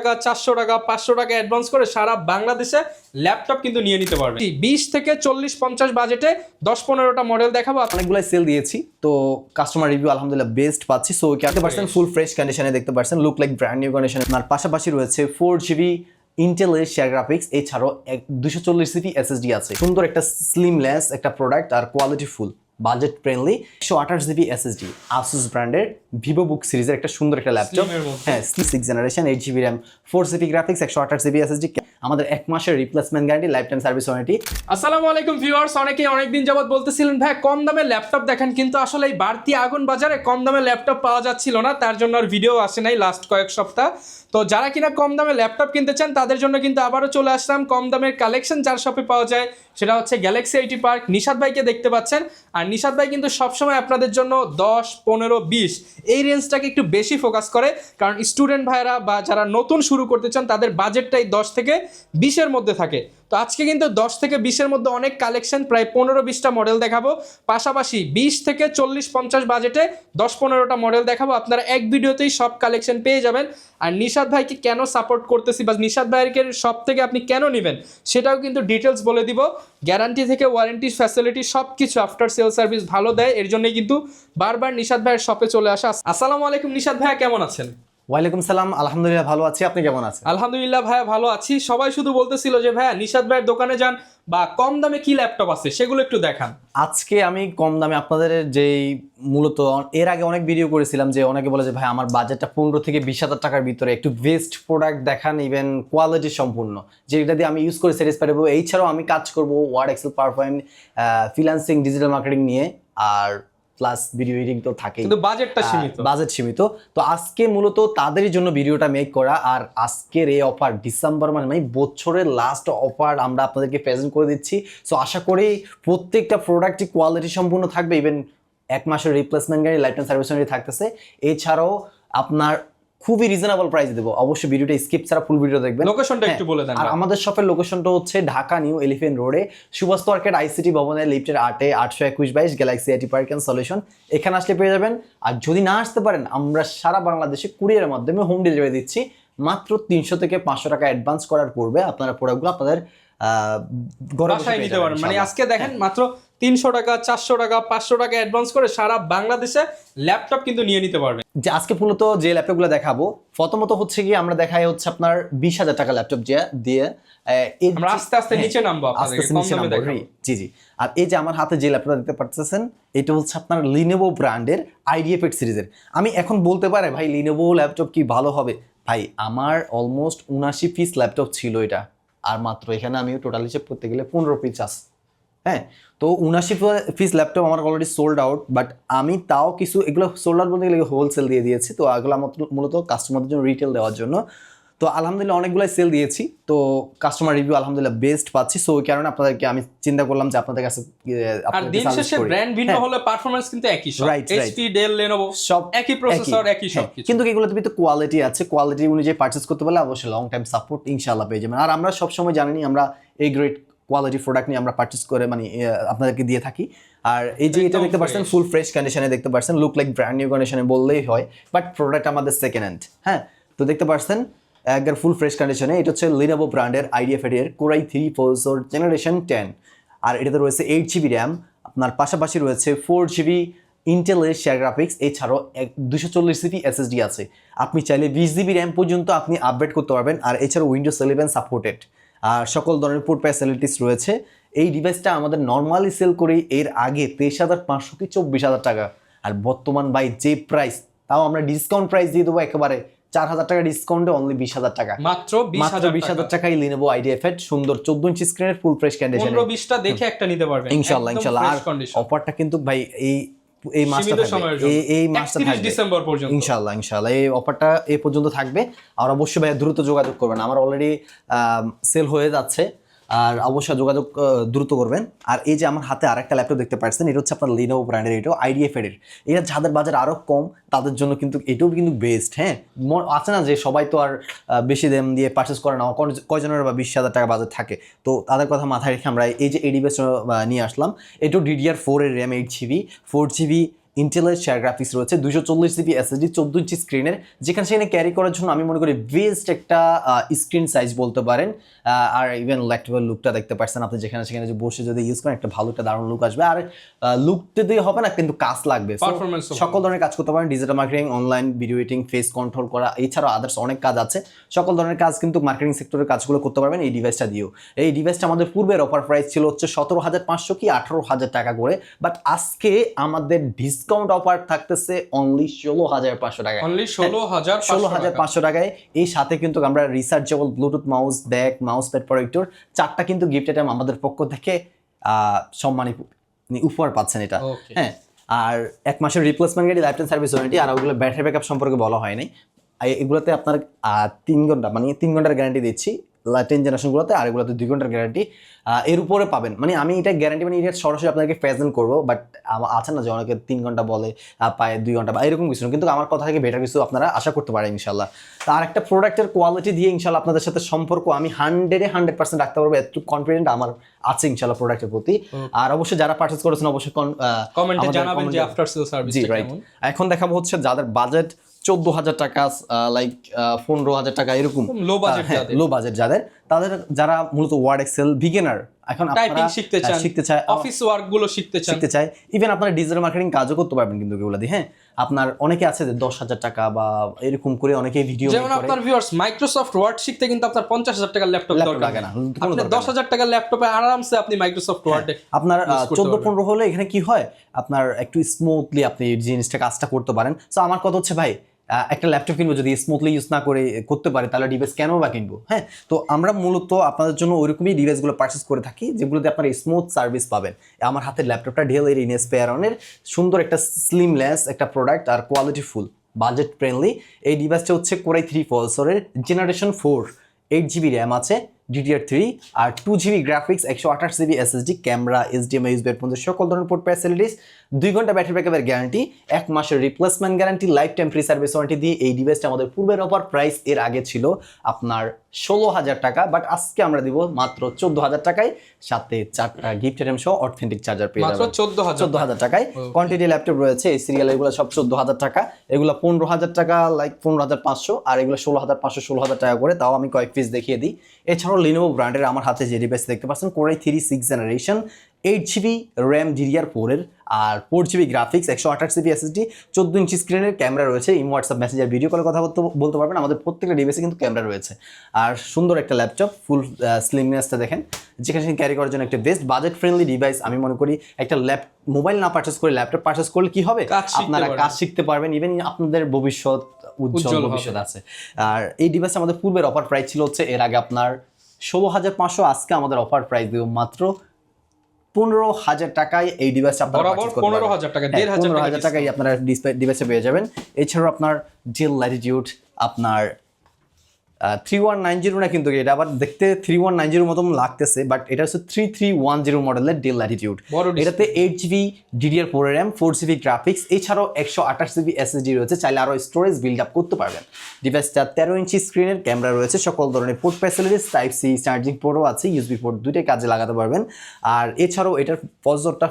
টাকা, 400 টাকা, 500 টাকা অ্যাডভান্স করে সারা বাংলাদেশে ল্যাপটপ কিন্তু নিয়ে নিতে পারবেন। 20 থেকে 40-50 বাজেটে 10-15টা মডেল দেখাবো। অনেকগুলো সেল দিয়েছি, তো কাস্টমার রিভিউ আলহামদুলিল্লাহ বেস্ট পাচ্ছি। সো দেখতে পাচ্ছেন ফুল ফ্রেশ কন্ডিশনে, দেখতে পাচ্ছেন লুক লাইক ব্র্যান্ড নিউ কন্ডিশনে। আর পাশাপাশি রয়েছে 4GB ইন্টেলের শেয়ার গ্রাফিক্স, এছাড়াও 240GB SSD আছে। সুন্দর একটা স্লিমলেস একটা প্রোডাক্ট আর quality full, budget friendly. 128GB SSD, Asus ব্র্যান্ডের ভিভো বুক সিরিজের একটা সুন্দর একটা ল্যাপটপ। হ্যাঁ, 6 generation, 8GB RAM, 4GB graphics, 128GB SSD। আমাদের 1 মাসের replacement guarantee, life time service warranty. আসসালামু আলাইকুম ভিউয়ার্স, অনেকেই অনেকদিন যাবত বলতেছিলেন ভাই কম দামে ল্যাপটপ দেখেন, কিন্তু আসলে এই বাড়তি আগুন বাজারে কম দামে ল্যাপটপ পাওয়া যাচ্ছিল না, তার জন্য আর ভিডিও আসে নাই লাস্ট কয়েক সপ্তাহ। তো যারা কিনা কম দামে ল্যাপটপ কিনতে চান তাদের জন্য কিন্তু আবারও চলে আসলাম কম দামের কালেকশন, যার শপে পাওয়া যায় সেটা হচ্ছে গ্যালাক্সি আইটি পার্ক। নিশাদ ভাইকে দেখতে পাচ্ছেন, আর নিশাদ ভাই কিন্তু সবসময় আপনাদের জন্য 10, 15, 20 এই রেঞ্জটাকে একটু বেশি ফোকাস করে, কারণ স্টুডেন্ট ভাইরা বা যারা নতুন শুরু করতে চান তাদের বাজেটটাই 10 থেকে 20-এর মধ্যে থাকে। তো আজকে কিন্তু 10 থেকে 20-এর মধ্যে অনেক কালেকশন, প্রায় 15-20টা মডেল দেখাবো। পাশাপাশি 20 থেকে 40-50 বাজেটে 10-15টা মডেল দেখাবো। আপনারা এক ভিডিওতেই সব কালেকশন পেয়ে যাবেন। আর নিশাদ ভাইকে কেন সাপোর্ট করতেছি বা নিশাদ ভাইয়ের সব থেকে আপনি কেন নেবেন সেটাও কিন্তু ডিটেলস বলে দিব। গ্যারান্টি থেকে ওয়ারেন্টি, ফ্যাসিলিটি সব কিছু, আফটার সেল সার্ভিস ভালো দেয়, এর জন্যই কিন্তু বারবার নিশাদ ভাইয়ের শপে চলে আসা। আসসালামু আলাইকুম নিশাদ ভাইয়া, কেমন আছেন? ওয়ালাইকুম সালাম, আলহামদুলিল্লাহ ভালো আছি। আপনি কেমন আছেন? আলহামদুলিল্লাহ ভাইয়া ভালো আছি। সবাই শুধু বলতেছিল যে ভাইয়া নিশাদ ভাইয়ের দোকানে যান বা কম দামে কি ল্যাপটপ আছে সেগুলো একটু দেখান। আজকে আমি কম দামে আপনাদের যেই মূলত এর আগে অনেক ভিডিও করেছিলাম, যে অনেকে বলে যে ভাই আমার বাজেটটা 15 থেকে 20,000 টাকার ভিতরে, একটু বেস্ট প্রোডাক্ট দেখান, ইভেন কোয়ালিটি সম্পূর্ণ, যেটা দিয়ে আমি ইউজ করে স্যাটিসফাইড হবো। এছাড়াও আমি কাজ করবো Word, Excel, PowerPoint, freelancing, digital marketing নিয়ে, আর প্লাস ভিডিও এডিটিং তো থাকে, কিন্তু বাজেটটা সীমিত। বাজেট সীমিত। তো আজকে মূলত তাদেরই জন্য ভিডিওটা মেক করা। আর আজকের এই অফার ডিসেম্বর মানে বছরের লাস্ট অফার আমরা আপনাদেরকে প্রেজেন্ট করে দিচ্ছি। সো আশা করি প্রত্যেকটা প্রোডাক্টই কোয়ালিটি সম্পূর্ণ থাকবে, ইভেন 1 মাসের replacement guarantee, life time service warranty থাকতেছে। এছাড়াও আপনার খুবই রিজনেবল প্রাইস দেবো। অবশ্যই ভিডিওটা স্কিপ ছাড়া ফুল ভিডিও দেখবেন। লোকেশনটা একটু বলে দেন। আর আমাদের শপের লোকেশনটা হচ্ছে ঢাকা নিউ এলিফ্যান্ট রোডে, সুভাষ মার্কেট ICT ভবনের লিফটের 8-এ, 821-22 Galaxy IT park and solution. এখানে আসলে পেয়ে যাবেন। আর যদি না আসতে পারেন, আমরা সারা বাংলাদেশে কুরিয়ারের মাধ্যমে হোম ডেলিভারি দিচ্ছি। মাত্র 300 থেকে 500 টাকা অ্যাডভান্স করার পূর্বে আপনারা প্রোডাক্টগুলো আপনাদের বাসায় নিতে পারেন। মানে আজকে দেখেন মাত্র 300 টাকা, 400 টাকা, 500 টাকা অ্যাডভান্স করে সারা বাংলাদেশে ল্যাপটপ কিন্তু নিয়ে নিতে পারবেন। যে আজকে মূলত যে ল্যাপটপগুলো দেখাবো, প্রথমত হচ্ছে কি আমরা দেখাই হচ্ছে আপনার 20,000 টাকা ল্যাপটপ দিয়ে আমরা আস্তে আস্তে নিচে নামবো আপনাদের কম দামে দেখাবো। জি। আর এই যে আমার হাতে যে ল্যাপটপটা দেখতে পাচ্ছেন, এটা হচ্ছে আপনার লিনোভো ব্র্যান্ডের IdeaPad সিরিজের। আমি এখন বলতে পারে ভাই লিনোভো ল্যাপটপ কি ভালো হবে? ভাই আমার অলমোস্ট 79 পিস ল্যাপটপ ছিল এটা, আর মাত্র এখানে আমি টোটাল হিসেব করতে গেলে 15 পিস আছে। হ্যাঁ, তো 79 পিস ল্যাপটপ আমার অলরেডি সোল্ড আউট, বাট আমি তাও কিছু এগুলো সোল্ড আউট বলতে গেলে হোলসেল দিয়ে দিয়েছি। তো এগুলো মূলত কাস্টমারদের জন্য রিটেল দেওয়ার জন্য। তো আলহামদুলিল্লাহ অনেকগুলাই সেল দিয়েছি, তো কাস্টমার রিভিউ আলহামদুলিল্লাহ বেস্ট পাচ্ছি। সো ওই কারণে আপনাদেরকে আমি চিন্তা করলাম যে আপনাদের কাছে আর দিন শেষে ব্র্যান্ড ভিন্ন হলে পারফরম্যান্স কিন্তু একই সব। HP, ডেল, লেনোভো সব একই প্রসেসর, একই সব কিছু। কিন্তু এগুলোতে তো কোয়ালিটি আছে, কোয়ালিটি অনুযায়ী পারচেজ করতে পারলে অবশ্যই লং টাইম সাপোর্ট ইনশাআল্লাহ পেয়ে যাবেন। আর আমরা সবসময় জানি আমরা এই গ্রেড কোয়ালিটি প্রোডাক্ট নিয়ে আমরা পারচেজ করে আপনাদেরকে দিয়ে থাকি। আর এই যে এটা দেখতে পাচ্ছেন ফুল ফ্রেশ কন্ডিশনে, দেখতে পাচ্ছেন লুক লাইক ব্র্যান্ড নিউ কন্ডিশনে বললেই হয়, বাট প্রোডাক্ট আমাদের সেকেন্ড হ্যান্ড। হ্যাঁ, তো দেখতে পাচ্ছেন একবার ফুল ফ্রেশ কন্ডিশনে। এটা হচ্ছে লিনোভো ব্র্যান্ডের IdeaPad এর Core i3 প্রসেসর জেনারেশন 10, আর এটাতে রয়েছে 8GB RAM। আপনার পাশাপাশি রয়েছে 4GB ইন্টেলের শেয়ার গ্রাফিক্স, এছাড়াও 240GB SSD আছে। আপনি চাইলে 20GB RAM পর্যন্ত আপনি আপডেট করতে পারবেন। আর এছাড়াও Windows 11 সাপোর্টেড, আর সকল ধরনের পোর্ট ফ্যাসিলিটিস রয়েছে। এই ডিভাইসটা আমাদের নর্মালি সেল করি এর আগে 23,500 কি 24,000 টাকা, আর বর্তমান বাই যে প্রাইস, তাও আমরা ডিসকাউন্ট প্রাইস দিয়ে দেবো একেবারে 4,000 টাকা ডিসকাউন্টে, অনলি 20,000 টাকা, মাত্র 20,000 টাকায় লিনোভো IdeaPad সুন্দর 14 ইঞ্চি স্ক্রিনের ফুল ফ্রেশ কন্ডিশনে 15-20টা দেখে একটা নিতে পারবেন ইনশাআল্লাহ। আর অফারটা কিন্তু ভাই এই মাসটা থাকবে, এই মাসটা থাকবে ডিসেম্বর পর্যন্ত ইনশাআল্লাহ। এই অফারটা এই পর্যন্ত থাকবে। আর অবশ্যই ভাই দ্রুত যোগাযোগ করবেন, আমার অলরেডি সেল হয়ে যাচ্ছে, আর অবশ্যই যোগাযোগ দ্রুত করবেন। আর এই যে আমার হাতে আরেকটা ল্যাপটপ দেখতে পাচ্ছেন, এটা হচ্ছে আপনার লিনোভো ব্র্যান্ডের, এটাও IdeaPad এর। এটা যাদের বাজার আরো কম তাদের জন্য কিন্তু এটাও কিন্তু বেস্ট। হ্যাঁ, আছে না যে সবাই তো আর বেশি দাম দিয়ে পারচেস করে না, কয়জনের বা 20,000 টাকা বাজার থাকে। তো তাদের কথা মাথায় রেখে আমরা এই যে এই ডিভাইস নিয়ে আসলাম। এটাও DDR4 এর RAM, 8GB, 4GB ইন্টেলের শেয়ার গ্রাফিক্স রয়েছে, 240 জিবি এসএসডি, 14 ইঞ্চি স্ক্রিনের, যেখানে সেখানে ক্যারি করার জন্য আমি মনে করি বেস্ট একটা স্ক্রিন সাইজ বলতে পারেন। আর ইভেন ল্যাপটপের লুকটা দেখতে পাচ্ছেন আপনি, যেখানে সেখানে যে বসে যদি ইউজ করেন একটা ভালো একটা দারুণ লুক আসবে। আর লুকটা দিয়ে হবে না, কিন্তু কাজ লাগবে। So, সকল ধরনের কাজ করতে পারেন, digital marketing, online video editing, face control করা, এছাড়াও আদার্স অনেক কাজ আছে। সকল ধরনের কাজ কিন্তু মার্কেটিং সেক্টরের কাজগুলো করতে পারবেন এই ডিভাইসটা দিয়েও। এই ডিভাইসটা আমাদের পূর্বের অফার প্রাইস ছিল হচ্ছে 17,500 কি 18,000 টাকা করে, বাট আজকে আমাদের ডিসকাউন্ট অফার থাকতেছে অনলি 16,500 টাকা। অনলি 16,500 টাকায়। এই সাথে কিন্তু আমরা researchable Bluetooth mouse, bag, mouse pad, projector 4টা কিন্তু গিফট আইটেম আমাদের পক্ষ থেকে সম্মানী উপহার পাচ্ছেন এটা। হ্যাঁ, আর 1 মাসের replacement guarantee, life time service warranty. আর ওগুলো ব্যাটারি ব্যাকআপ সম্পর্কে বলা হয়নি। এগুলোতে আপনার 3 ঘন্টা মানে 3 ঘন্টার গ্যারান্টি দিচ্ছি 10 জেনারেশনগুলোতে, আর এগুলোতে 2 ঘন্টার গ্যারান্টি এর উপরে পাবেন। মানে আমি এটা গ্যারান্টি মানে এটা সরাসরি আপনাকে প্রেজেন্ট করবো, বাট আছে না যে অনেকে 3 ঘন্টা বলে, পায় 2 ঘন্টা বা এরকম কিছু না, কিন্তু আমার কথা থেকে বেটার কিছু আপনারা আশা করতে পারেন ইনশাল্লাহ। আর একটা প্রোডাক্টের কোয়ালিটি দিয়ে ইনশাল্লাহ আপনাদের সাথে সম্পর্ক আমি 100% রাখতে পারবো, এত কনফিডেন্ট আমার আছে ইনশাল্লাহ প্রোডাক্টের প্রতি। আর অবশ্যই যারা পারচেজ করেছেন অবশ্যই কমেন্টে জানাবেন যে আফটার সেল সার্ভিসটা কেমন। এখন দেখাবো হচ্ছে যাদের বাজেট 14,000 টাকা, লাইক 15,000 টাকা এরকম লো বাজেট যাদের, তাদের যারা মূলত ওয়ার্ড এক্সেল বিগিনার, এখন টাইপিং শিখতে চায়, অফিস ওয়ার্ক গুলো শিখতে চায়, ইভেন আপনারা ডিজিটাল মার্কেটিং কাজও করতে পারবেন কিন্তু এগুলো দিয়ে। হ্যাঁ, আপনার অনেকে আছে যে 10,000 টাকা বা এরকম করে অনেকে ভিডিও, যেমন আপনার ভিউয়ার্স মাইক্রোসফট ওয়ার্ড শিখতে কিন্তু আপনার 50,000 টাকার ল্যাপটপ লাগে না, আপনি 10,000 টাকার ল্যাপটপে আরামসে আপনি মাইক্রোসফট ওয়ার্ডে আপনার 14-15 হলে এখানে কি হয়, আপনার একটু স্মুথলি আপনি জিনিসটা কাজটা করতে পারেন। সো আমার কথা হচ্ছে ভাই, একটা ল্যাপটপ কিনবো যদি স্মুথলি ইউজ না করে করতে পারে, তাহলে ডিভাইস কেন বা কিনবো? হ্যাঁ, তো আমরা মূলত আপনাদের জন্য ওইরকমই ডিভাইসগুলো পারচেস করে থাকি যেগুলোতে আপনারা স্মুথ সার্ভিস পাবেন। আমার হাতের ল্যাপটপটা ডেল এর ইনস্পায়ারনের সুন্দর একটা স্লিমলেস একটা প্রোডাক্ট আর কোয়ালিটি ফুল, বাজেট ফ্রেন্ডলি। এই ডিভাইসটা হচ্ছে কোরাই 3 প্রসেসরের জেনারেশন 4, 8GB র্যাম আছে, DDR3 আর 2GB graphics, 128GB SSD, camera, HDMI, USB পর্যন্ত সকল ধরনের পোর্ট ফ্যাসিলিটিস, 2 ঘন্টা ব্যাটারি ব্যাকআপের গ্যারান্টি, 1 মাসের replacement guarantee, life time free service warranty দিয়ে এই ডিভাইসটা আমাদের পূর্বের অফার প্রাইস এর আগে ছিল আপনার 16,000 টাকা, বাট আজকে আমরা দিব মাত্র 14,000 টাকায়, সাথে 4টা গিফট আইটেম সহ অথেন্টিক চার্জার পেয়ে যাবেন মাত্র 14,000 টাকায়। কোয়ান্টিটি ল্যাপটপ রয়েছে এই সিরিয়াল, এগুলো সব 14,000 টাকা, এগুলো 15,000 টাকা, লাইক 15,500, আর এগুলো 16,500 16,000 টাকা করে। তাও আমি কয়েক পিস দেখিয়ে দিই। এছাড়াও লিনোভো ব্র্যান্ডের আমার হাতে যে ডিভাইস দেখতে পাচ্ছেন, core i 3 6th generation, 8GB RAM DDR4 এর, আর 4GB graphics, 128GB SSD, 14 inch স্ক্রিনের, ক্যামেরা রয়েছে, ইমো, হোয়াটসঅ্যাপ, মেসেঞ্জার, ভিডিও কলে কথা বলতে পারবেন। আমাদের প্রত্যেকটা ডিভাইসে কিন্তু ক্যামেরা রয়েছে। আর সুন্দর একটা ল্যাপটপ, ফুল স্লিমনেসটা দেখেন, যেখানে সেখানে ক্যারি করার জন্য একটা বেস্ট বাজেট ফ্রেন্ডলি ডিভাইস। আমি মনে করি একটা মোবাইল না পারচেস করে ল্যাপটপ পারচেস করলে কি হবে, আপনারা কাজ শিখতে পারবেন, ইভেন আপনাদের ভবিষ্যৎ উজ্জ্বল ভবিষ্যৎ আছে। আর এই ডিভাইস আমাদের পূর্বের অফার প্রাইস ছিল হচ্ছে এর আগে আপনার 16,500, আজকে আমাদের অফার প্রাইস দিব মাত্র 15,000 টাকায়। এই ডিভাইসটা আপনারা পারচেজ করতে পারবেন 15,000 টাকা, 15,000 টাকায় আপনারা ডিভাইসে পেয়ে যাবেন। এছাড়াও আপনার ডেল ল্যাটিটিউড আপনার 3190 না, কিন্তু এটা আবার দেখতে 3190 মতন লাগতেছে, বাট এটা হচ্ছে 3310 মডেলের ডেল ল্যাটিটিউড। এটাতে 8GB DDR4 RAM, 4GB graphics, এছাড়াও 128GB SSD রয়েছে, চাইলে আরও স্টোরেজ বিল্ড আপ করতে পারবেন। ডিভাইসটা 13 ইঞ্চি স্ক্রিনের, ক্যামেরা রয়েছে, সকল ধরনের পোর্ট ফ্যাসিলিটিস, Type-C চার্জিং পোর্টও আছে, USB পোর্ট, দুইটাই কাজে লাগাতে পারবেন। আর এছাড়াও এটার প্রসেসরটা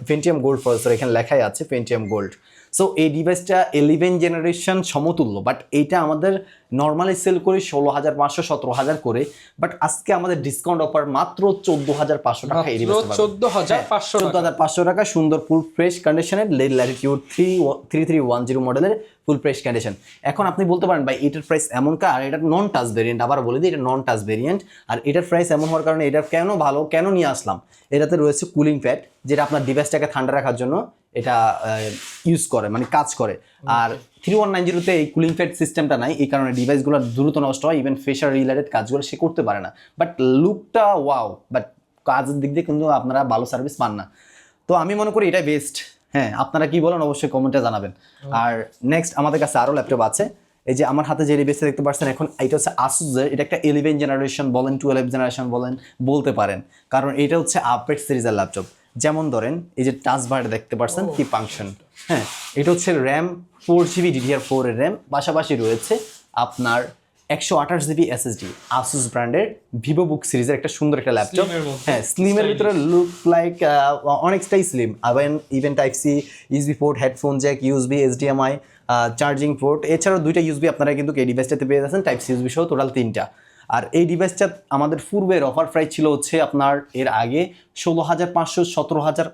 পেন্টিয়াম গোল্ড প্রসেসর, এখানে লেখাই আছে পেন্টিয়াম গোল্ড। সো এই ডিভাইসটা 11 জেনারেশন সমতুল্য, বাট এইটা আমাদের নর্মালি সেল করি 16,500 17,000 করে, বাট আজকে আমাদের ডিসকাউন্ট অফার মাত্র 14,500 টাকা। এই ডিভাইসটা 14,500 টাকা, সুন্দর ফুল ফ্রেশ কন্ডিশনের ল্যাটিটিউড 3310 মডেলের ফুল ফ্রেশ কন্ডিশন। এখন আপনি বলতে পারেন ভাই এটার প্রাইস এমন কা, আর এটা নন টাচ ভেরিয়েন্ট, আবার বলে দিই এটা নন টাচ ভেরিয়েন্ট। আর এটার প্রাইস এমন হওয়ার কারণে এটা কেন ভালো, কেন নিয়ে আসলাম, এটাতে রয়েছে কুলিং প্যাড, যেটা আপনার ডিভাইসটাকে ঠান্ডা রাখার জন্য এটা ইউজ করে, মানে কাজ করে। আর 3190-তে এই কুলিং প্যাড সিস্টেমটা নাই, এই কারণে ডিভাইসগুলো দ্রুত নষ্ট হয়, ইভেন ফেশার রিলেটেড কাজগুলো সে করতে পারে না। বাট লুকটা ওয়াও, বাট কাজের দিক দিয়ে কিন্তু আপনারা ভালো সার্ভিস পান না। তো আমি মনে করি এটাই বেস্ট। হ্যাঁ, আপনারা কি বলেন অবশ্যই কমেন্টে জানাবেন। আর নেক্সট আমাদের কাছে আরও ল্যাপটপ আছে। এই যে আমার হাতে যে ডিভাইসটা দেখতে পাচ্ছেন এখন, এটা হচ্ছে আসুসের, এটা একটা 11 জেনারেশন বলেন 12 জেনারেশন বলতে পারেন, কারণ এটা হচ্ছে আপডেট সিরিজের ল্যাপটপ। যেমন ধরেন এই যে টাচ বার দেখতে পাচ্ছেন কি ফাংশন। হ্যাঁ, এটা হচ্ছে র্যাম 4GB DDR4 এর র্যাম, পাশাপাশি রয়েছে আপনার 128 জিবি এসএসডি, আসুস ব্র্যান্ডের ভিভো বুক সিরিজের একটা সুন্দর একটা ল্যাপটপ। Slim এর মধ্যে। হ্যাঁ, স্লিমের ভিতরে লুক লাইক অনেকটাই slim. Even type C, USB port, headphone jack, USB, HDMI, charging port, এছাড়াও দুইটা ইউএসবি আপনারা কিন্তু এই ডিভাইসটাতে পেয়ে যাচ্ছেন, টাইপ সি ইউএসবি সহ টোটাল 3টা। আর এই ডিভাইসটা আমাদের পূর্বের অফার প্রাইস ছিল হচ্ছে আপনার এর আগে 16,500, 17,000,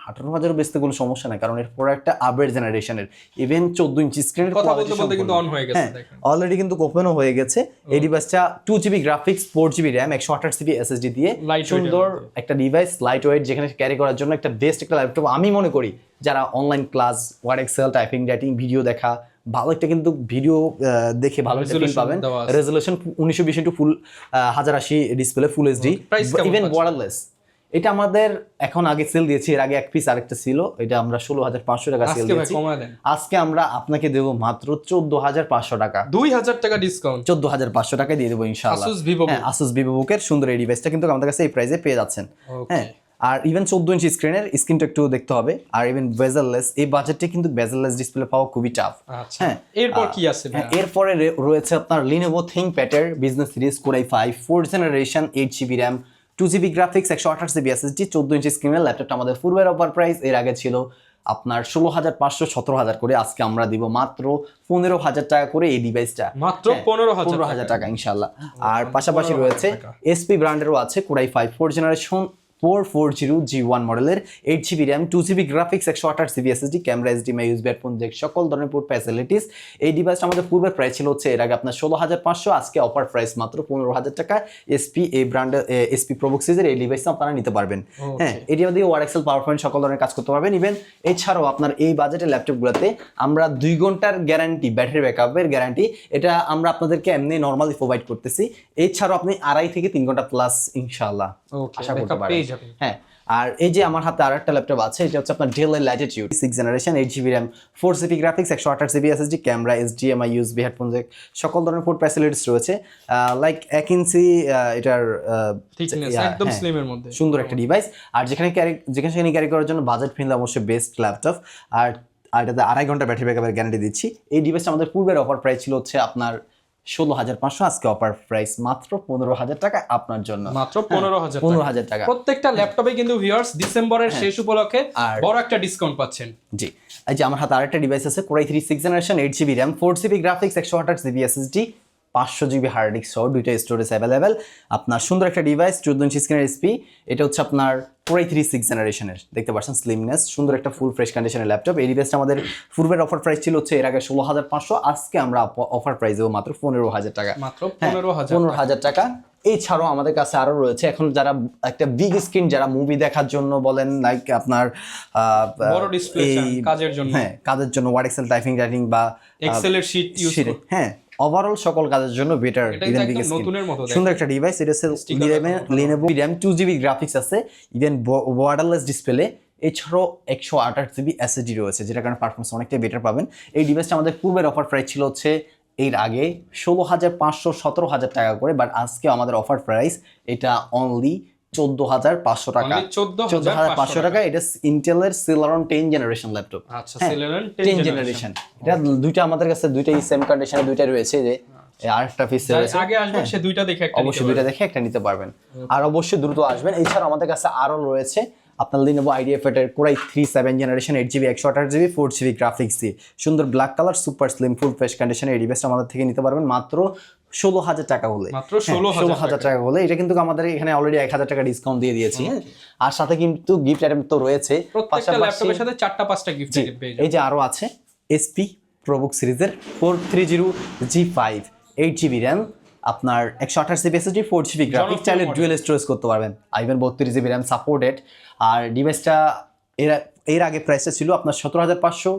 18,000 বেচতে কোনো সমস্যা নাই, কারণ এর একটা আপগ্রেড জেনারেশনের ইভেন 14 ইঞ্চি স্ক্রিনের কথা বলতে বলতে কিন্তু অন হয়ে গেছে দেখেন। অলরেডি কিন্তু ওপেনও হয়ে গেছে। এই ডিভাইসটা 2GB graphics, 4GB RAM, 128GB SSD দিয়ে সুন্দর একটা ডিভাইস, লাইট ওয়েট, যেখানে ক্যারি করার জন্য একটা বেস্ট একটা ল্যাপটপ আমি মনে করি। যারা online class, Word, Excel, typing, writing, video দেখা, ভালো একটা কিন্তু ভিডিও দেখে ভালো একটা ফিল পাবেন। রেজলিউশন 1920 ইনটু ফুল 1080 display, full HD, even borderless. এটা আমাদের এখন আগে সেল দিয়েছি, এর আগে এক পিস আরেকটা ছিল, এটা আমরা 16,500 টাকা সেল দিয়েছি। আজকে আমরা আপনাকে দেবো মাত্র 14,500 টাকা, 2,000 টাকা ডিসকাউন্ট, 14,500 টাকায় দিয়ে দেবো ইনশাআল্লাহ। হ্যাঁ, আসুস ভিভো বুকের সুন্দর এই ডিভাইসটা কিন্তু আমাদের কাছে এই প্রাইসে পেয়ে যাচ্ছেন। হ্যাঁ, আর ইভেন 14 ইঞ্চি স্ক্রিনের, স্ক্রিনটা একটু দেখতে হবে। আর ইভেন বেজেললেস, এই বাজেটে কিন্তু বেজেললেস ডিসপ্লে পাওয়া খুবই টাফ। হ্যাঁ, এরপর কি আছে? এরপরে রয়েছে আপনার লিনোভো থিংকপ্যাডের business series core i5 4th generation, 8GB RAM, 2GB graphics, 128GB SSD, 14 inch স্ক্রিনের ল্যাপটপটা আমাদের পূর্বের অফার প্রাইস এর আগে ছিল আপনার 16,500, 17,000 করে। আজকে আমরা দিব মাত্র 15,000 টাকা করে এই ডিভাইসটা, মাত্র 15,000 টাকা ইনশাআল্লাহ। আর পাশাপাশি রয়েছে এসপি ব্র্যান্ডেরও আছে core i5 4th generation 440G1 মডেলের, 8GB RAM, 2GB graphics, 128GB SSD, camera, HDMI, USB, headphone Jack, সকল ধরনের পোর্ট ফ্যাসিলিটিস। এই ডিভাইসটা আমাদের পূর্বের প্রাইস ছিল হচ্ছে এর আগে আপনার 16,500, আজকে অফার প্রাইস মাত্র 15,000 টাকা। এসপি এই ব্র্যান্ডের এসপি প্রোবুক সিরিজের এই ডিভাইসটা আপনারা নিতে পারবেন। হ্যাঁ, এটি দিয়ে ওয়ার্ড, এক্সেল, পাওয়ার পয়েন্ট সকল ধরনের কাজ করতে পারবেন। ইভেন এছাড়াও আপনার এই বাজেটের ল্যাপটপগুলোতে আমরা 2 ঘন্টার গ্যারান্টি, ব্যাটারি ব্যাকআপের গ্যারান্টি, এটা আমরা আপনাদেরকে এমনি নরমালি প্রোভাইড করতেছি। এছাড়াও আপনি 2.5 থেকে 3 ঘন্টা প্লাস ইনশাআল্লাহ আশা করতে পারেন। হ্যাঁ, আর এই যে আমার হাতে আরেকটা ল্যাপটপ আছে, এটা হচ্ছে আপনার del Latitude 6th generation, 8GB RAM, 4GB graphics, 128GB SSD, camera, HDMI, USB, headphone Jack, সকল ধরনের পোর্ট ফ্যাসিলিটিস রয়েছে। লাইক 1 ইঞ্চি এটার থিকনেস, একদম স্লিম এর মধ্যে সুন্দর একটা ডিভাইস। আর যেখানে ক্যারি করার জন্য বাজেট ফ্রেন্ডলি অবশ্যই বেস্ট ল্যাপটপ। আর এটাতে 2.5 ঘন্টা ব্যাটারি ব্যাকআপের গ্যারান্টি দিচ্ছি। এই ডিভাইসটা আমাদের পূর্বের অফার প্রাইস ছিল হচ্ছে আপনার 16,500, আজকে অফার প্রাইস মাত্র 15,000 টাকা আপনার জন্য, মাত্র 15,000 টাকা। প্রত্যেকটা ল্যাপটপে কিন্তু ভিউয়ার্স ডিসেম্বরের শেষ উপলক্ষে বড় একটা ডিসকাউন্ট পাচ্ছেন। জি, এই যে আমার হাতে আরেকটা ডিভাইস আছে core i3 6th generation, 8GB RAM, 4GB graphics, 128GB SSD, 500GB hard disk সহ দুইটা স্টোরেজ অ্যাভেলেবেল। আপনার সুন্দর একটা ডিভাইস, 14 ইঞ্চি স্ক্রিনের এসপি। এটা হচ্ছে আপনার কোর i3 6th জেনারেশনের, দেখতে পাচ্ছেন স্লিমনেস, সুন্দর একটা ফুল ফ্রেশ কন্ডিশনের ল্যাপটপ। এই ডিভাইসটা আমাদের পূর্বের অফার প্রাইস ছিল হচ্ছে এর আগে 16,500, আজকে আমরা অফার প্রাইস দেবো মাত্র 15,000 টাকা, মাত্র 15,000 টাকা। এছাড়াও আমাদের কাছে আরো রয়েছে, এখন যারা একটা বিগ স্ক্রিন, যারা মুভি দেখার জন্য বলেন, লাইক আপনার বড় ডিসপ্লে কাজের জন্য, হ্যাঁ কাজের জন্য, ওয়ার্ড, এক্সেল, টাইপিং, রাইটিং বা এক্সেল এর শীট ইউজ করে, হ্যাঁ ওভারঅল সকল কাজের জন্য বেটার। ইভেন বিগ নতুনের মতো সুন্দর একটা ডিভাইস। এটা লিনোভো র্যাম, 2GB গ্রাফিক্স আছে, ইভেন বর্ডারলেস ডিসপ্লে, এছাড়াও 128GB এসএসডি রয়েছে, যেটা কারণে পারফরমেন্স অনেকটাই বেটার পাবেন। এই ডিভাইসটা আমাদের পূর্বের অফার প্রাইস ছিল হচ্ছে এর আগে 16,500, 17,000 টাকা করে, বাট আজকে আমাদের অফার প্রাইস এটা অনলি 14,500 টাকা, 14,500 টাকা। এটা ইন্টেলের Celeron 10 জেনারেশন ল্যাপটপ। আচ্ছা, Celeron 10 জেনারেশন। এটা দুইটা আমাদের কাছে দুইটাই সেম কন্ডিশনে দুইটা রয়েছে, যে আরেকটা পিস রয়েছে, আগে আসবেন সে দুইটা দেখে একটা অবশ্যই দুইটা দেখে একটা নিতে পারবেন। আর অবশ্যই দ্রুত আসবেন। এছাড়া আমাদের কাছে আরো রয়েছে আপনার লিনোভো IdeaPad এর core i3 7th generation, 8GB 128GB 4GB graphics দিয়ে সুন্দর black colour, super slim, full fresh কন্ডিশনে এই ডিভাইসটা আমাদের থেকে নিতে পারবেন মাত্র 16,000 টাকা হলে, মাত্র 16,000 টাকা হলে। এটা কিন্তু আমাদের এখানে অলরেডি 1,000 টাকা ডিসকাউন্ট দিয়ে দিয়েছি। আর সাথে কিন্তু গিফট আইটেম তো রয়েছে, প্রত্যেকটা ল্যাপটপের সাথে 4টা-5টা গিফট আইটেম পেয়ে যাবেন। এই যে আরো আছে এসপি প্রোবুক সিরিজের 430G5, 8GB র্যাম, আপনার 128GB এসএসডি, 4GB গ্রাফিক্স, চাইলে ডুয়াল স্টোরেজ করতে পারবেন, ইভেন 32GB র্যাম সাপোর্টেড। আর ডিভাইসটা এর আগে প্রাইসটা ছিল আপনার 17,500,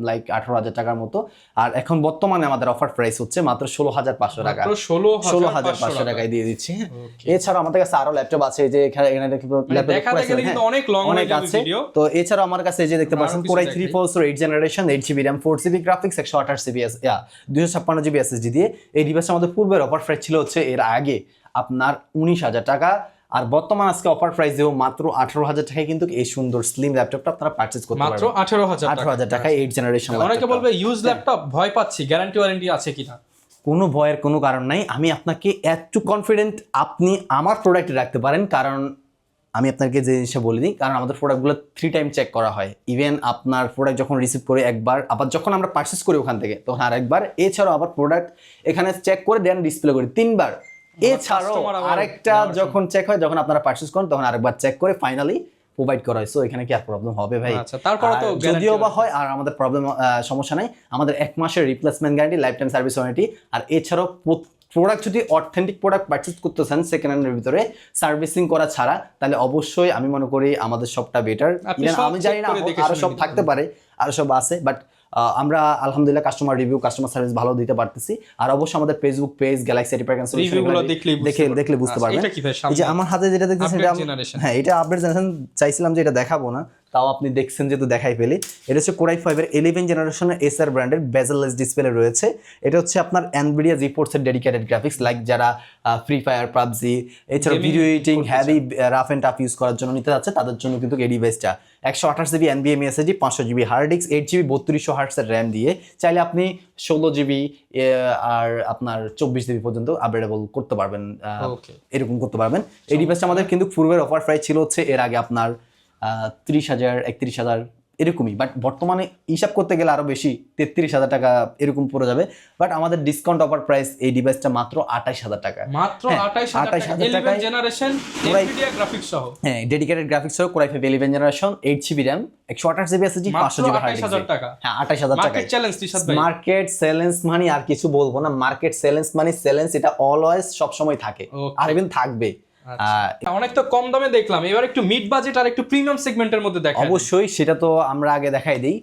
লাইক 18,000 টাকার মতো। আর এখন বর্তমানে আমাদের অফার প্রাইস হচ্ছে মাত্র 16,500 টাকা, 16,500 টাকায় দিয়ে দিচ্ছি। এছাড়াও আমাদের কাছে আরো ল্যাপটপ আছে, যে এখানে অনেক আছে। তো এছাড়াও আমার কাছে যে দেখতে পাচ্ছেন core i3 8th generation, 8GB RAM, 4GB graphics, 128GB 256GB SSD দিয়ে এই ডিভাইসটা আমাদের পূর্বের অফার প্রাইস ছিল হচ্ছে এর আগে আপনার 19,000 টাকা। আর বর্তমান আজকে অফার প্রাইস দেব মাত্র 18,000 টাকায় কিন্তু এই সুন্দর স্লিম ল্যাপটপটা আপনারা পারচেজ করতে পারবেন, মাত্র 18,000 টাকায় 8th জেনারেশন। অনেকে বলবে ইউজ ল্যাপটপ ভয় পাচ্ছি, গ্যারান্টি ওয়ারেন্টি আছে কিনা? কোনো ভয়ের কোনো কারণ নাই। আমি আপনাকে একটু কনফিডেন্ট আপনি আমার প্রোডাক্টে রাখতে পারেন, কারণ আমি আপনাকে যে জিনিসটা বলে দিই, কারণ আমাদের প্রোডাক্টগুলো 3 টাইম চেক করা হয়। ইভেন আপনার প্রোডাক্ট যখন রিসিভ করে একবার, আবার যখন আমরা পারচেস করি ওখান থেকে তখন আরেকবার, এছাড়াও আবার প্রোডাক্ট এখানে চেক করে দেন ডিসপ্লে করি 3 বার। এছাড়াও আরেকটা যখন চেক হয়, যখন আপনারা পারচেস করেন তখন আরেকবার চেক করে ফাইনালি প্রোভাইড করা হয়। সো এখানে কি আর প্রবলেম হবে ভাই? আচ্ছা, তারপরে তো যদিও বা হয় আর আমাদের প্রবলেম সমস্যা নাই, আমাদের 1 মাসের replacement guarantee, life time service warranty. আর এছাড়াও প্রোডাক্ট যদি অথেন্টিক প্রোডাক্ট পারচেস করতেছেন সেকেন্ড হ্যান্ডের ভিতরে সার্ভিসিং করা ছাড়া, তাহলে অবশ্যই আমি মনে করি আমাদের শপটা বেটার। আমি জানি না আরো সব থাকতে পারে, আরো সব আছে, বাট আমরা আলহামদুলিল্লাহ কাস্টমার রিভিউ, কাস্টমার সার্ভিস ভালো দিতে পারতেছি। আর অবশ্যই আমাদের Facebook page Galaxy repair solution দেখলে বুঝতে পারবেন। এই যে আমার হাতে যেটা দেখতেছেন, হ্যাঁ এটা আপডেট জেনারেশন, চাইছিলাম যে এটা দেখাবো না, তাও আপনি দেখছেন যেহেতু দেখাই ফেলি। এটা হচ্ছে কোর i5 এর 11 জেনারেশনের এসআর ব্র্যান্ডের বেজেললেস ডিসপ্লে রয়েছে। এটা হচ্ছে আপনার এনভিডিয়া জিফোর্স এর ডেডিকেটেড গ্রাফিক্স, লাইক যারা ফ্রি ফায়ার, পাবজি, এছাড়া video editing, heavy rough and tough use করার জন্য নিতে যাচ্ছে, তাদের জন্য কিন্তু এই ডিভাইসটা 128 GB NVMe SSD, 500 GB hard disk, 8 GB 3200 হার্টজের র্যাম দিয়ে চাইলে আপনি 16 জিবি আর আপনার 24 জিবি পর্যন্ত আপগ্রেডেবল করতে পারবেন, এরকম করতে পারবেন। এই ডিভাইসটা আমাদের কিন্তু পূর্বের অফার প্রাইস ছিল হচ্ছে এর আগে আপনার 30,000 31,000 এরকমই, বাট বর্তমানে হিসাব করতে গেলে আরো বেশি 33,000 টাকা এরকম পড়ে যাবে। বাট আমাদের ডিসকাউন্ট অফার প্রাইস এই ডিভাইসটা মাত্র 28,000 টাকা, মাত্র 28,000 টাকা, 11 জেনারেশন এনভিডিয়া গ্রাফিক্স সহ। হ্যাঁ, ডেডিকেটেড গ্রাফিক্স সহ core i5 11 generation, 8 GB RAM, 128 GB SSD, 500 GB hard disk. 28,000 টাকা। হ্যাঁ, 28,000 টাকা। মার্কেট চ্যালেঞ্জ রিশাদ ভাই। মার্কেট চ্যালেঞ্জ মানে আর কিছু বলবো না, মার্কেট চ্যালেঞ্জ মানে চ্যালেঞ্জ, এটা অলওয়েজ সব সময় থাকে আর ইভেন থাকবে। অনেক তো কম দামে দেখলাম, এবার একটু মিড বাজেট আর একটু প্রিমিয়াম সেগমেন্টের মধ্যে দেখাই। অবশ্যই, সেটা তো আমরা আগে দেখাই দিই।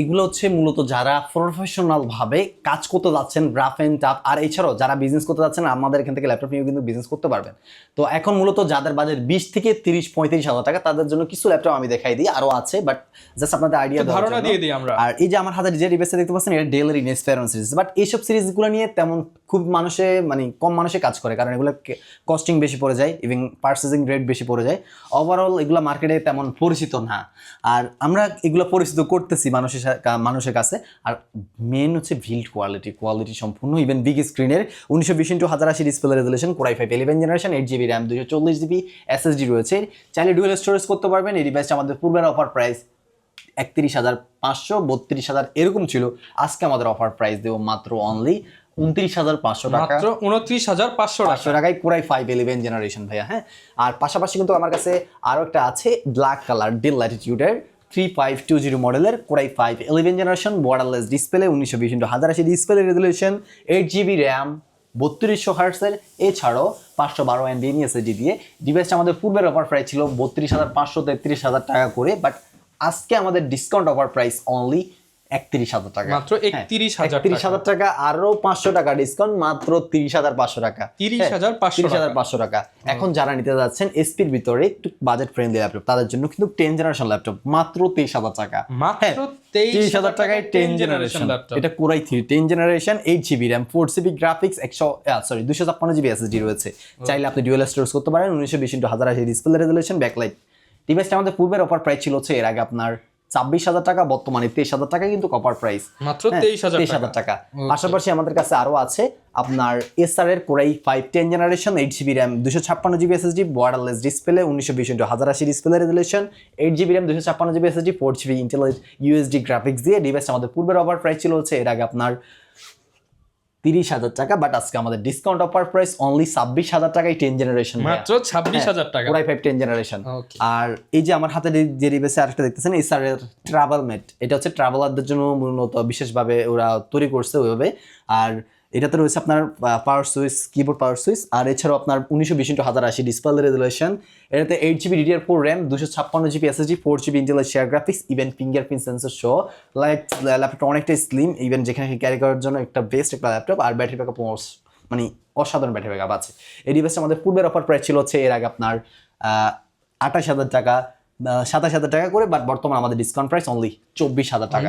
এগুলো হচ্ছে মূলত যারা প্রফেশনাল ভাবে কাজ করতে যাচ্ছেন, রাফ এন্ড টাফ, আর এছাড়াও যারা বিজনেস করতে যাচ্ছেন, আমাদের এখান থেকে ল্যাপটপ নিয়েও কিন্তু বিজনেস করতে পারবেন। তো এখন মূলত যাদের বাজেট 20 থেকে 30-35,000 টাকা, তাদের জন্য কিছু ল্যাপটপ আমি দেখাই দিই, আরো আছে, বাট জাস্ট আপনাদের আইডিয়া ধারণা দিয়ে দিই আমরা। আর এই যে আমার হাতে যে ডিভাইসটা দেখতে পাচ্ছেন, এটা ডেল এর ইনস্পায়রন সিরিজ, বাট এইসব সিরিজগুলো নিয়ে তেমন খুব মানুষে মানে কম মানুষে কাজ করে, কারণ এগুলো কস্টিং বেশি পড়ে যায়, ইভেন পারচেজিং রেট বেশি পড়ে যায়, ওভারঅল এগুলো মার্কেটে তেমন পরিচিত না। আর আমরা এগুলো পরিচিত করতেছি মানুষের কাছে। আর মেন হচ্ছে বিল্ড কোয়ালিটি সম্পূর্ণ, ইভেন বিগ স্ক্রিনের 1920x1080 display resolution, core i5 11 generation, 8 GB RAM, 240 GB SSD রয়েছে, চাইলে ডুয়াল স্টোরেজ করতে পারবেন। এই ডিভাইসটা আমাদের পূর্বের অফার প্রাইস 31,500 32,000 এরকম ছিল, আজকে আমাদের অফার প্রাইস দেব মাত্র অনলি 29,500 টাকা, মাত্র 29,500 টাকায় কোর i5 11 জেনারেশন ভাইয়া। হ্যাঁ, আর পাশাপাশি কিন্তু আমার কাছে আরো একটা আছে ব্ল্যাক কালার ডেল ল্যাটিটিউডের 3520 মডেলের core i5 11 generation, borderless display, 1920x1080 display resolution, 8 GB RAM, 3200 হার্টজের, এছাড়াও 512 এমবি এসএসডি দিয়ে। ডিভাইসটা আমাদের পূর্বের অফার প্রাইস ছিল 32,500 33,000 টাকা করে, বাট আজকে আমাদের ডিসকাউন্ট অফার প্রাইস অনলি 31,000 টাকা, মাত্র 31,000 টাকা, আরো 500 টাকা ডিসকাউন্ট, মাত্র 30,500 টাকা, 30,500 টাকা। এখন যারা নিতে যাচ্ছেন এসপির ভিতরে একটু বাজেট ফ্রেন্ডলি ল্যাপটপ, তাদের জন্য কিন্তু 10 জেনারেশন ল্যাপটপ মাত্র 23,000 টাকা, মাত্র 23,000 টাকায় 10 জেনারেশন ল্যাপটপ। এটা core i3 10 generation, 8 GB RAM, 4 GB graphics, 256 GB SSD রয়েছে, চাইলে আপনি ডুয়াল স্টোরেজ করতে পারেন, 1920x1080 ডিসপ্লে রেজোলিউশন, ব্যাকলাইট। ডিভাইসটা আমাদের পূর্বের অফার প্রাইস ছিল হচ্ছে এর আগে আপনার 26,000 টাকা, বর্তমানে 23,000 টাকা কিন্তু কপার প্রাইস, মাত্র 23,000 টাকা। পাশাপাশি আমাদের কাছে আরো আছে আপনার এসআর এর core i5 10 generation, 8 GB RAM, 256 GB SSD, borderless display, 1920x1080 display resolution, 8 GB RAM, 256 GB SSD, 4 GB Intel USD graphics দিয়ে। ডিভাইসটা আমাদের পূর্বের অফার প্রাইস ছিল হচ্ছে এর আগে আপনার 30,000 টাকা, বাট আজকে আমাদের ডিসকাউন্ট অফার প্রাইস অনলি 26,000 টাকায় 10 জেনারেশন, মাত্র 26,000 টাকা, কোর i5 10 জেনারেশন। আর এই যে আমার হাতে যে ডিভাইসে আরেকটা দেখতেছেন এসআর এর ট্রাভেল মেট, এটা হচ্ছে ট্রাভেলারদের জন্য মূলত বিশেষভাবে ওরা তৈরি করছে ওইভাবে। আর এটাতে রয়েছে আপনার power switch, keyboard power switch, আর এছাড়াও আপনার 1920x1080 ডিসপ্লে রেজোলিউশন, এটাতে 8 GB DDR4 RAM, 256 GB SSD, 4 GB Intel share graphics, even fingerprint sensor সহ, লাইক ল্যাপটপটা অনেকটা স্লিম, ইভেন যেখানে ক্যারি করার জন্য একটা বেস্ট একটা ল্যাপটপ। আর ব্যাটারি ব্যাকআপ মানে অসাধারণ ব্যাটারি ব্যাকআপ আছে। এই ডিভাইসটা আমাদের পূর্বের অফার প্রাইস ছিল হচ্ছে এর আগে আপনার 28,000 টাকা, 27,000 টাকা করে, বাট বর্তমানে আমাদের ডিসকাউন্ট প্রাইস অনলি 24,000 টাকা,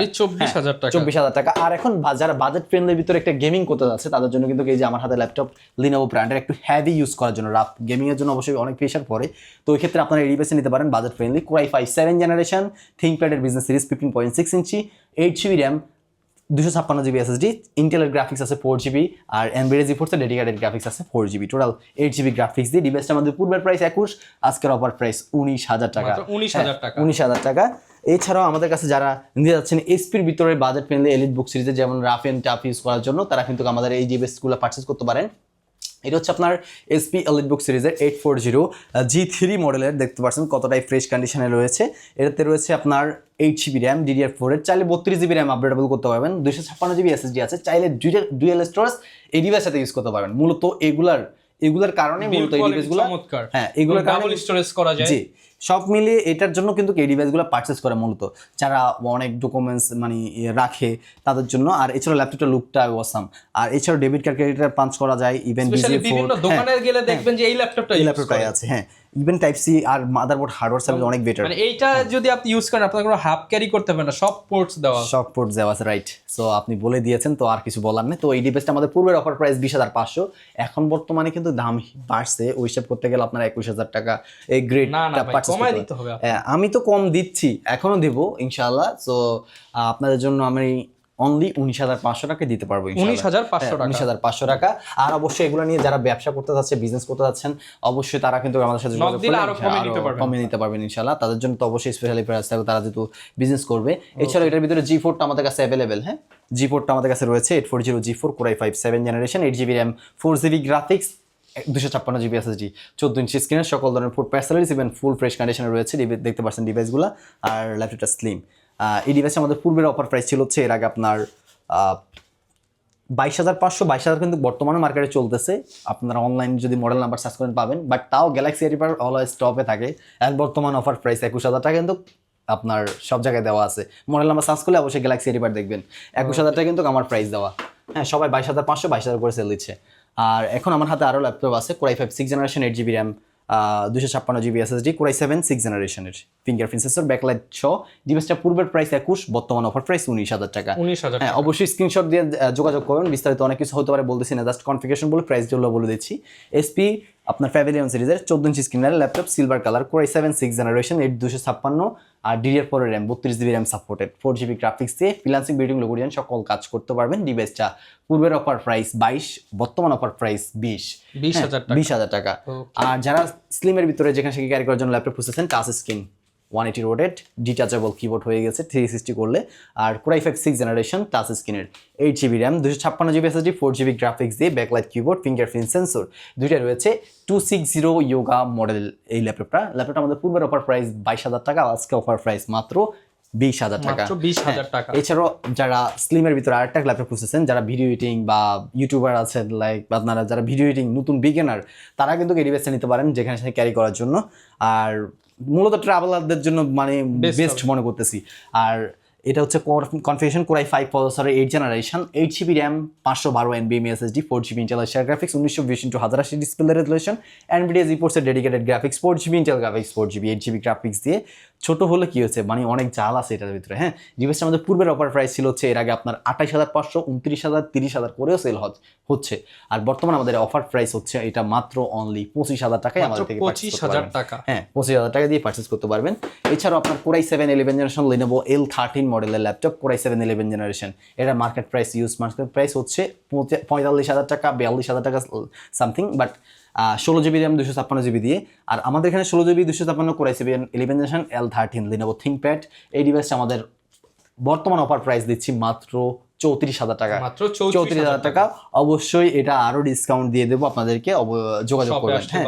24,000 টাকা। আর এখন যারা বাজেট ফ্রেন্ডলির ভিতরে একটা গেমিং করতে যাচ্ছে, তাদের জন্য কিন্তু এই যে আমার হাতে ল্যাপটপ লিনোভো ব্র্যান্ডের একটু হেভি ইউজ করার জন্য, রাফ গেমিং এর জন্য অবশ্যই অনেক প্রেশার পড়ে, তো ওই ক্ষেত্রে আপনারা এই ডিভাইসে নিতে পারেন budget friendly core i5 7 generation, থিংকপ্যাডের business series 15.6 inch, 8 GB RAM, 256 GB SSD, ইন্টেলের গ্রাফিক্স আছে 4 জিবি, আর এমবেডেড জিফোর্সের ডেডিকেটেড গ্রাফিক্স আছে 4 জিবি, টোটাল 8 জিবি গ্রাফিক্স দিয়ে ডিভাইসটা আমাদের পূর্বের প্রাইস 21, আজকের অফার প্রাইস 19,000 টাকা। মাত্র 19,000 টাকা। 19,000 টাকা। এছাড়াও আমাদের কাছে যারা নিতে যাচ্ছেন এসপির ভিতরে বাজেট ফ্রেন্ডলি এলিট বুক সিরিজে যেমন রাফ এন্ড টাফ ইউজ করার জন্য, তারা কিন্তু আমাদের এই ডিভাইসগুলো পারচেজ করতে পারেন। এটা হচ্ছে আপনার এসপি এলিট বুক সিরিজের 840 G3 মডেলের, দেখতে পাচ্ছেন কতটাই ফ্রেশ কন্ডিশনে রয়েছে। এটাতে রয়েছে আপনার 8 জিবি র্যাম DDR4 এর, চাইলে 32 জিবি র্যাম আপগ্রেডেবল করতে পারবেন, 256 জিবি এসএসডি আছে, চাইলে ডুয়াল স্টোরেজ এই ডিভাইসের সাথে ইউজ করতে পারবেন। মূলত এগুলার কারণে মূলত এই ডিভাইসগুলো, হ্যাঁ এগুলোর কারণে ডাবল স্টোরেজ করা যায়। জি, সব মিলিয়ে এটার জন্য কিন্তু এই ডিভাইসগুলো পারচেজ করে মূলত যারা অনেক ডকুমেন্টস মানে রাখে তাদের জন্য। আর এছাড়া ল্যাপটপটার লুকটা অসাম, আর এছাড়া ডেবিট কার্ড ক্রেডিট পাঞ্চ করা যায়, ইভেন বিভিন্ন দোকানে গেলে দেখবেন যে এই ল্যাপটপটাই আছে। হ্যাঁ, ইভেন টাইপ সি আর মাদারবোর্ড হার্ডওয়্যার সার্ভিস অনেক বেটার। মানে এইটা যদি আপনি ইউজ করেন আপনার কোনো হাফ ক্যারি করতে হবে না, সব পোর্টস দেওয়া আছে, রাইট। সো আপনি বলে দিয়েছেন, তো আর কিছু বলার নেই। তো এই ডিভাইসটা আমাদের পূর্বের অফার প্রাইস 20,500, এখন বর্তমানে কিন্তু দাম বাড়ছে, ওই হিসাব করতে গেলে আপনার 21,000 টাকা এই গ্রেডটা পারচেজ করতে হবে। আমি তো কম দিচ্ছি, এখনো দেব ইনশাআল্লাহ। সো আপনাদের জন্য আমি অনলি 19,500 টাকা দিতে পারবো, 19,500 টাকা। আর অবশ্যই এগুলো নিয়ে যারা ব্যবসা করতে যাচ্ছে, বিজনেস করতে যাচ্ছেন, অবশ্যই তারা কিন্তু আমাদের সাথে যোগাযোগ করলে আরো কমে নিতে পারবেন ইনশাআল্লাহ। তাদের জন্য তো অবশ্যই স্পেশালি প্রাইস থাকবে, তারা যেহেতু বিজনেস করবে। এছাড়া এটার ভিতরে G4টা আমাদের কাছে অ্যাভেলেবেল, হ্যাঁ G4টা আমাদের কাছে রয়েছে 840 G4 Core i5 7th generation, 8 GB RAM, 4 GB graphics, 256 GB SSD, 14 inch স্ক্রিনের, সকল ধরনের ফুড প্যাসেলারিজ ইভেন ফুল ফ্রেশ কন্ডিশনে রয়েছে, দেখতে পাচ্ছেন ডিভাইসগুলো। আর ল্যাপটপটা স্লিম। এই ডিভাইসে আমাদের পূর্বের অফার প্রাইস ছিল হচ্ছে এর আগে আপনার 22,500, 22,000 কিন্তু বর্তমানে মার্কেটে চলতেছে। আপনারা অনলাইন যদি মডেল নাম্বার সার্চ করেন পাবেন, বাট তাও গ্যালাক্সি এরিপার অলওয়েজ টপে থাকে। অ্যান্ড বর্তমান অফার প্রাইস 21,000 টাকা কিন্তু আপনার সব জায়গায় দেওয়া আছে। মডেল নাম্বার সার্চ করলে অবশ্যই গ্যালাক্সি এরিপার দেখবেন, 21,000 টাকা কিন্তু আমার প্রাইস দেওয়া। হ্যাঁ, সবাই 22,500, 22,000 করে সেল দিচ্ছে। আর এখন আমার হাতে আরও ল্যাপটপ আছে, Core i5 6th generation, 8 GB RAM, 256 GB SSD, Core i7 6th জেনারেশনের, ফিঙ্গারপ্রিন্ট সেন্সর, ব্যাকলাইট সহ। ডিভাইসটা পূর্বের প্রাইস 21, বর্তমান অফার প্রাইস 19,000 টাকা। হ্যাঁ, অবশ্যই স্ক্রিনশট দিয়ে যোগাযোগ করুন, বিস্তারিত অনেক কিছু হতে পারে বলতেছি না, জাস্ট কনফিগারেশন বলে প্রাইসগুলো বলে দিচ্ছি। এসপি আপনার প্যাভিলিয়ন সিরিজের 14 ইঞ্চি স্ক্রিনের laptop, silver colour, Core i7 6th generation, 8 256 আর DDR4 RAM, 32 GB RAM supported, 4 GB graphics দিয়ে ফ্রিল্যান্সিং, বিল্ডিং, লোগোডিয়ান সকল কাজ করতে পারবেন। ডিভাইসটা পূর্বের অফার প্রাইস 22, বর্তমান অফার প্রাইস 20,000 টাকা। আর যারা স্লিমের ভিতরে যেখানে সেখানে ক্যারি করার জন্য ল্যাপটপ খুঁজতেছেন, touch screen, 180 rotate, detachable keyboard হয়ে গেছে 360 করলে, আর Core i5 6th generation, touch স্ক্রিনের, 8 GB RAM, 256 GB SSD, 4 GB graphics দিয়ে ব্যাকলাইট কিবোর্ড, ফিঙ্গারপ্রিন্ট সেন্সর, দুইটা রয়েছে। 260 ইয়োগা মডেল এই ল্যাপটপটা আমাদের পূর্বের অফার প্রাইস 22,000 টাকা, আজকে অফার প্রাইস মাত্র 20,000 টাকা। এছাড়াও যারা স্লিমের ভিতরে আরেকটা ল্যাপটপ খুঁজতেছেন, যারা ভিডিও এডিটিং বা ইউটিউবার আছেন, লাইক আপনারা যারা ভিডিও এডিটিং নতুন বিগিনার, তারা কিন্তু এই ডিভাইসটা নিতে পারেন যেখানে সেখানে ক্যারি করার জন্য। আর মূলত ট্রাভেলারদের জন্য মানে বেস্ট মনে করতেছি। আর এটা হচ্ছে কনফিগারেশন Core i5 প্রসেসরের 8th generation, 8 GB RAM, 512 NVMe SSD, 4 GB Intel share graphics, 1920x1080 display resolution, NVIDIA GeForce এর dedicated graphics, 4 GB Intel graphics, 4 GB 8 GB graphics দিয়ে। ছোট হলে কি হচ্ছে, মানে অনেক জাল আছে এটার ভিতরে। হ্যাঁ, ডিভাইসটা আমাদের পূর্বের অফার প্রাইস ছিল হচ্ছে এর আগে আপনার 28,500, 29,000, 30,000 করেও সেল হচ্ছে। আর বর্তমানে আমাদের অফার প্রাইস হচ্ছে এটা মাত্র অনলি 25,000 টাকায় আমাদের থেকে 25,000 টাকা। হ্যাঁ, 25,000 টাকা দিয়ে পারচেজ করতে পারবেন। এছাড়াও আপনার Core i7 11th generation Lenovo L13 মডেলের laptop, Core i7 11th generation, এটা মার্কেট প্রাইস হচ্ছে 45,000 টাকা, 42,000 টাকা something, but 16 GB RAM, 256 GB দিয়ে। আর আমাদের এখানে 16 GB 256 Core i7 11th generation L13 Lenovo ThinkPad, এই ডিভাইসটা আমাদের বর্তমান অফার প্রাইস দিচ্ছি মাত্র 34,000 টাকা, মাত্র 34,000 টাকা। অবশ্যই এটা আরো ডিসকাউন্ট দিয়ে দেবো আপনাদেরকে, যোগাযোগ করবেন। হ্যাঁ,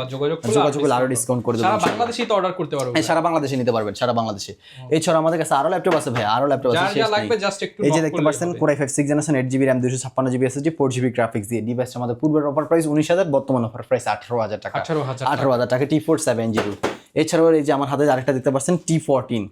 যোগাযোগ করলে আরো ডিসকাউন্ট করে দেবো। সারা বাংলাদেশে তো অর্ডার করতে পারবেন। হ্যাঁ, সারা বাংলাদেশে নিতে পারবেন, সারা বাংলাদেশে। এছাড়া আমাদের কাছে আরো ল্যাপটপ আছে ভাই, আরো ল্যাপটপ আছে, যা লাগবে জাস্ট একটু এই যে দেখতে পাচ্ছেন Core i5 6th generation, 8 GB RAM, 256 GB SSD, 4 GB graphics দিয়ে। ডিভাইসটা আমাদের পূর্বের অফার প্রাইস 19,000, বর্তমান অফার প্রাইস 18,000 টাকা, 18,000 টাকা। T4 7.0। এছাড়াও এই যে আমার হাতে আরেকটা দেখতে পাচ্ছেন T14,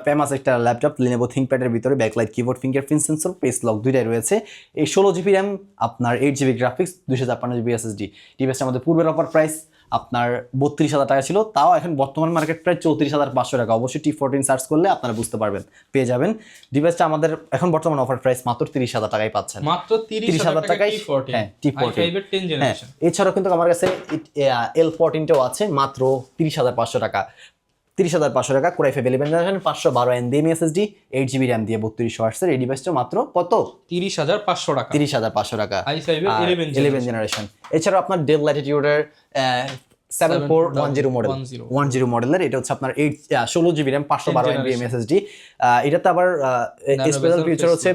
ফেমাস একটা ল্যাপটপ, Lenovo ThinkPad এর ভিতরে backlight keyboard, fingerprint sensor, pace lock দুইটাই রয়েছে। এই 16 জিবি র্যাম, আপনার 8 জিবি গ্রাফিক্স, 256 জিবি SSD। ডিভাইসটা আমাদের পূর্বের অফার প্রাইস আপনার 32,000 টাকা ছিল, তাও এখন বর্তমান মার্কেট প্রাইস 34,500 টাকা। অবশ্যই T14 সার্চ করলে আপনারা বুঝতে পারবেন, পেয়ে যাবেন। ডিভাইসটা আমাদের এখন বর্তমান অফার প্রাইস মাত্র 30,000 টাকাই পাচ্ছেন, মাত্র 30,000 টাকায় T14। হ্যাঁ, T14 এছাড়াও কিন্তু আমার কাছে L14টাও আছে মাত্র 30,500 টাকা। 30,500 টাকা core i five 11 generation 512 NVMe SSD 8GB RAM দিয়ে 3200 ওয়াটসের এই ডিভাইসটা মাত্র কত 30,500 টাকা 30,500 টাকা i5 এর 11 জেনারেশন। এছাড়াও আপনার ডেল ল্যাটিটিউডের 7410 মডেল 10 মডেলের, এটা হচ্ছে আপনার 16GB RAM 512 NVMe SSD। এটাতে আবার স্পেশাল ফিচার হচ্ছে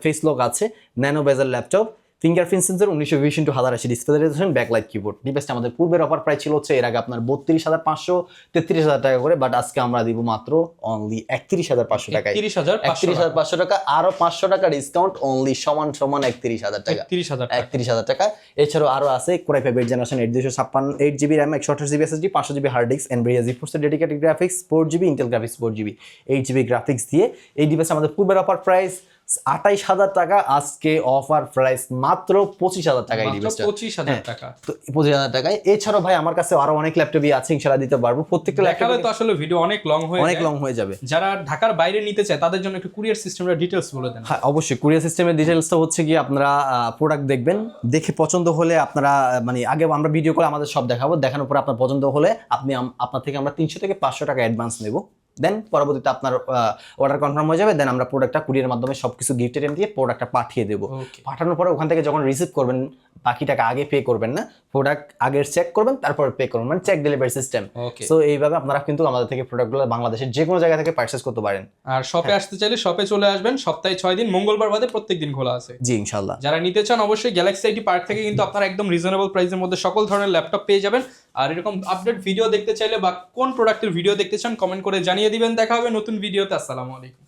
ফেস লক আছে, ন্যানো বেজেল laptop, fingerprint sensor, 1920x1080 display resolution, backlight keyboard. ডিভাইসটা আমাদের পূর্বের অফার প্রাইস ছিল হচ্ছে এর আগে আপনার 32,500 33,000 টাকা করে, বাট আজকে আমরা দিব মাত্র অনলি 31,500 টাকায়। 31,500 টাকা, আরো 500 টাকা ডিসকাউন্ট, অনলি সমান 31,000 টাকা 31,000 টাকা। এছাড়াও আরো আছে core i five 8 generation 8256 8GB RAM 128GB SSD 500GB hard disk, Nvidia GeForce dedicated graphics 4GB, Intel graphics 4GB 8GB graphics দিয়ে এই ডিভাইস আমাদের পূর্বের অফার প্রাইস 28,000 টাকা, আজকে অফার প্রাইস মাত্র 25,000 টাকা এই ডিভাইসটা 25,000 টাকা। তো 25,000 টাকায়। এছাড়াও ভাই আমার কাছে আরো অনেক ল্যাপটপই আছে, ইনশাআল্লাহ দিতে পারবো। প্রত্যেকটা ল্যাপটপে তো আসলে ভিডিও অনেক লং হয়ে যাবে। যারা ঢাকার বাইরে নিতে চায় তাদের জন্য একটু কুরিয়ার সিস্টেমের ডিটেইলস বলে দেন। হ্যাঁ অবশ্যই, কুরিয়ার সিস্টেমের ডিটেইলসটা হচ্ছে কি আপনারা প্রোডাক্ট দেখবেন, দেখে পছন্দ হলে আপনারা মানে আগে আমরা ভিডিও করে আমাদের সব দেখাবো, দেখানোর পর আপনার পছন্দ হলে আপনার থেকে আমরা 300 থেকে 500 টাকা অ্যাডভান্স নেব, দেন পরবর্তীতে আপনার অর্ডার কনফার্ম হয়ে যাবে, দেন আমরা প্রোডাক্টটা কুরিয়ারের মাধ্যমে সবকিছু গিফট আইটেম দিয়ে প্রোডাক্টটা পাঠিয়ে দেবো। পাঠানোর পরে ওখান থেকে যখন রিসিভ করবেন বাকি টাকা আগে পে করবেন না, প্রোডাক্ট আগে চেক করবেন তারপর পে করবেন, মানে চেক ডেলিভারি সিস্টেম। সো এইভাবে আপনারা কিন্তু আমাদের থেকে প্রোডাক্টগুলো বাংলাদেশের যে কোনো জায়গা থেকে পারচেজ করতে পারেন। আর শপে আসতে চাইলে শপে চলে আসবেন, সপ্তাহে 6 দিন, মঙ্গলবার বাদে প্রত্যেকদিন খোলা আছে। জি ইনশাআল্লাহ। যারা নিতে চান অবশ্যই গ্যালাক্সি আইটি পার্ক থেকে কিন্তু আপনারা একদম রিজনেবল প্রাইসের মধ্যে সকল ধরনের ল্যাপটপ পেয়ে যাবেন। আর এরকম আপডেট ভিডিও দেখতে চাইলে বা কোন প্রোডাক্টের ভিডিও দেখতে চান কমেন্ট করে জানিয়ে দিবেন। দেখা হবে নতুন ভিডিওতে। আসসালামু আলাইকুম।